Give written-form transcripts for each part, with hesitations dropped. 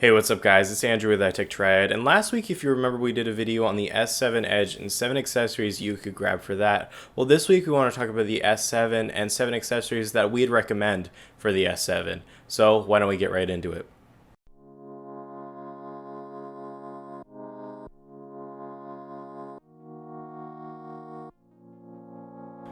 Hey, what's up guys? It's Andrew with iTech Triad, and last week, if you remember, we did a video on the S7 Edge and 7 accessories you could grab for that. Well, this week we want to talk about the S7 and 7 accessories that we'd recommend for the S7. So why don't we get right into it?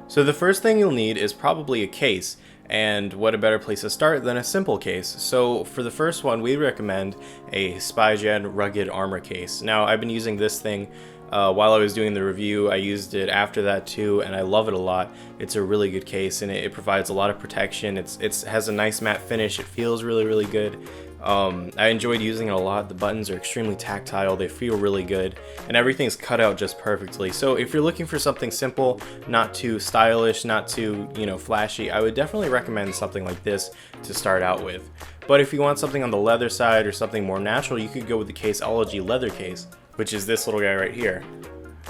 So the first thing you'll need is probably a case, and what a better place to start than a simple case. So for the first one, we recommend a SpyGen rugged armor case. Now I've been using this thing while I was doing the review. I used it after that too, and I love it a lot. It's a really good case, and it provides a lot of protection. It has a nice matte finish. It feels really good. I enjoyed using it a lot. The buttons are extremely tactile, they feel really good, and everything's cut out just perfectly. So if you're looking for something simple, not too stylish, not too, flashy, I would definitely recommend something like this to start out with. But if you want something on the leather side or something more natural, you could go with the Caseology leather case, which is this little guy right here.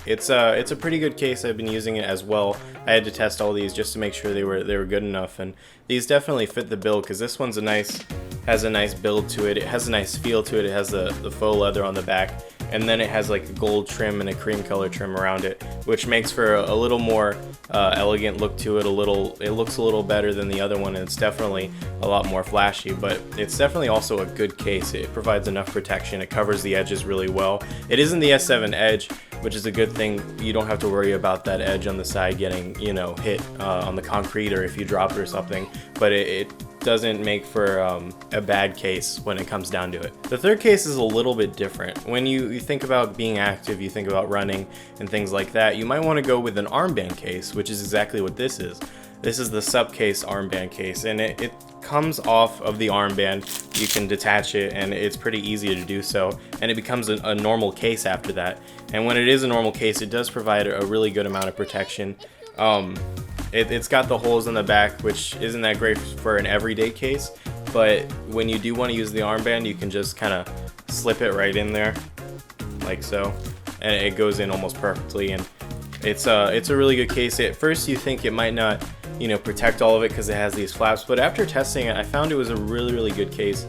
It's a pretty good case. I've been using it as well. I had to test all these just to make sure they were good enough, and these definitely fit the bill because this one's has a nice build to it. It has a nice feel to it. It has the faux leather on the back, and then it has like a gold trim and a cream color trim around it, which makes for a little more elegant look to it. It looks a little better than the other one, and it's definitely a lot more flashy, but it's definitely also a good case. It provides enough protection. It covers the edges really well. It isn't the S7 Edge, which is a good thing. You don't have to worry about that edge on the side getting, hit on the concrete or if you drop it or something, but it doesn't make for a bad case when it comes down to it. The third case is a little bit different. When you think about being active, you think about running and things like that, you might want to go with an armband case, which is exactly what this is. This is the Subcase armband case, and it comes off of the armband. You can detach it, and it's pretty easy to do so, and it becomes a normal case after that. And when it is a normal case, it does provide a really good amount of protection. It's got the holes in the back, which isn't that great for an everyday case, but when you do want to use the armband, you can just kind of slip it right in there, like so, and it goes in almost perfectly. And it's a really good case. At first you think it might not, protect all of it because it has these flaps, but after testing it, I found it was a really good case.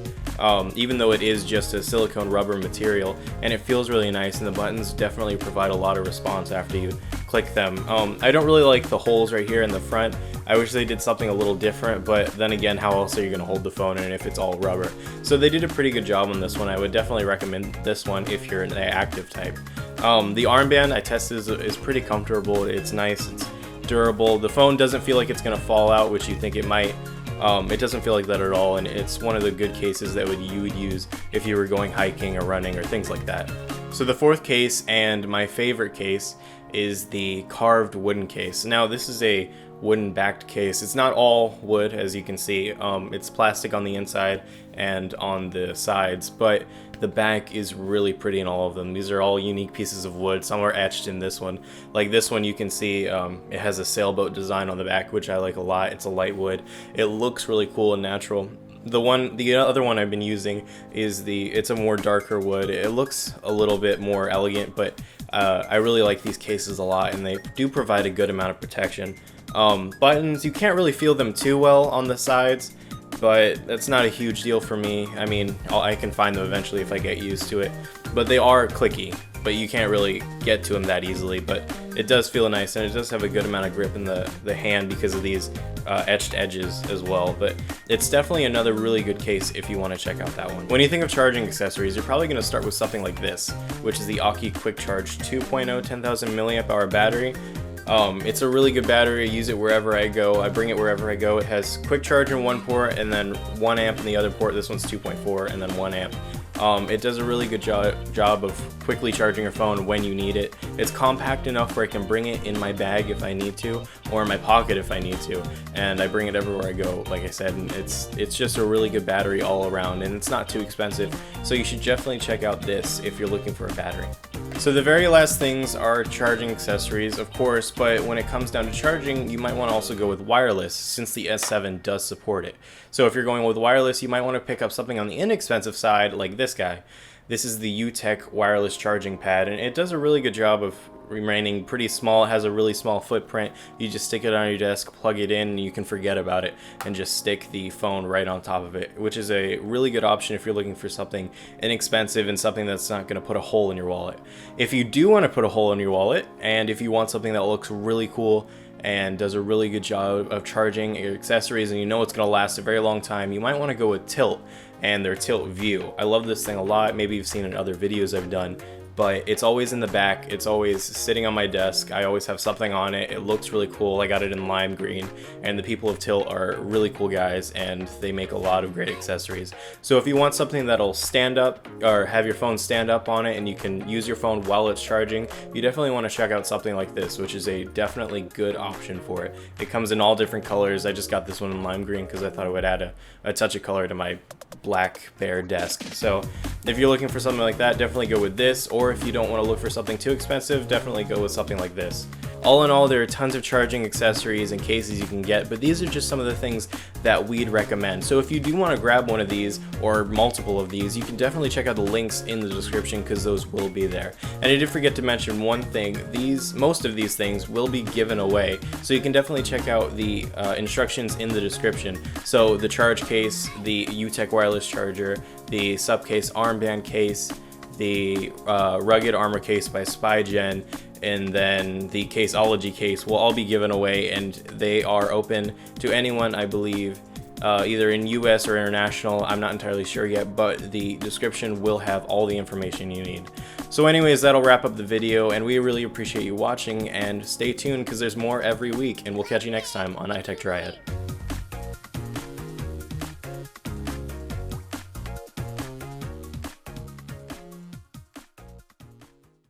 Even though it is just a silicone rubber material, and it feels really nice, and the buttons definitely provide a lot of response after you click them. I don't really like the holes right here in the front. I wish they did something a little different, but then again, how else are you going to hold the phone in if it's all rubber? So they did a pretty good job on this one. I would definitely recommend this one if you're an active type. The armband I tested is pretty comfortable. It's nice, it's durable. The phone doesn't feel like it's going to fall out, which you think it might. It doesn't feel like that at all, and it's one of the good cases that you would use if you were going hiking or running or things like that. So the fourth case, and my favorite case, is the carved wooden case. Now this is a wooden backed case. It's not all wood, as you can see. It's plastic on the inside and on the sides, but the back is really pretty in all of them. These are all unique pieces of wood. Some are etched in this one. Like this one, you can see it has a sailboat design on the back, which I like a lot. It's a light wood. It looks really cool and natural. The other one I've been using is it's a more darker wood. It looks a little bit more elegant, but I really like these cases a lot, and they do provide a good amount of protection. Buttons, you can't really feel them too well on the sides, but that's not a huge deal for me. I mean, I can find them eventually if I get used to it, but they are clicky, but you can't really get to them that easily. But it does feel nice, and it does have a good amount of grip in the hand because of these etched edges as well. But it's definitely another really good case if you want to check out that one. When you think of charging accessories, you're probably going to start with something like this, which is the Aki Quick Charge 2.0 10,000 milliamp hour battery. It's a really good battery. I use it wherever I go. I bring it wherever I go. It has quick charge in one port and then 1 amp in the other port. This one's 2.4 and then 1 amp. It does a really good job of quickly charging your phone when you need it. It's compact enough where I can bring it in my bag if I need to, or in my pocket if I need to, and I bring it everywhere I go, like I said, and it's just a really good battery all around, and it's not too expensive, so you should definitely check out this if you're looking for a battery. So the very last things are charging accessories, of course, but when it comes down to charging, you might want to also go with wireless, since the S7 does support it. So if you're going with wireless, you might want to pick up something on the inexpensive side, like this guy. This is the UTech wireless charging pad, and it does a really good job of remaining pretty small. It has a really small footprint. You just stick it on your desk, plug it in, and you can forget about it and just stick the phone right on top of it, which is a really good option if you're looking for something inexpensive and something that's not going to put a hole in your wallet. If you do want to put a hole in your wallet, and if you want something that looks really cool and does a really good job of charging your accessories, and you know it's going to last a very long time, you might want to go with Tilt and their Tilt View. I love this thing a lot. Maybe you've seen it in other videos I've done, but it's always in the back. It's always sitting on my desk. I always have something on it. It looks really cool. I got it in lime green, and the people of Tilt are really cool guys, and they make a lot of great accessories. So if you want something that'll stand up or have your phone stand up on it and you can use your phone while it's charging, you definitely want to check out something like this, which is a definitely good option for it. It comes in all different colors. I just got this one in lime green because I thought it would add a touch of color to my black bare desk. So if you're looking for something like that, definitely go with this, or if you don't want to look for something too expensive, definitely go with something like this. All in all, there are tons of charging accessories and cases you can get, but these are just some of the things that we'd recommend. So if you do want to grab one of these or multiple of these, you can definitely check out the links in the description because those will be there. And I did forget to mention one thing, most of these things will be given away, so you can definitely check out the instructions in the description. So the charge case, the UTech wireless charger, the subcase armband case, the rugged armor case by SpyGen, and then the Caseology case will all be given away, and they are open to anyone, I believe, either in US or international. I'm not entirely sure yet, but the description will have all the information you need. So anyways, that'll wrap up the video, and we really appreciate you watching, and stay tuned because there's more every week, and we'll catch you next time on iTech Triad.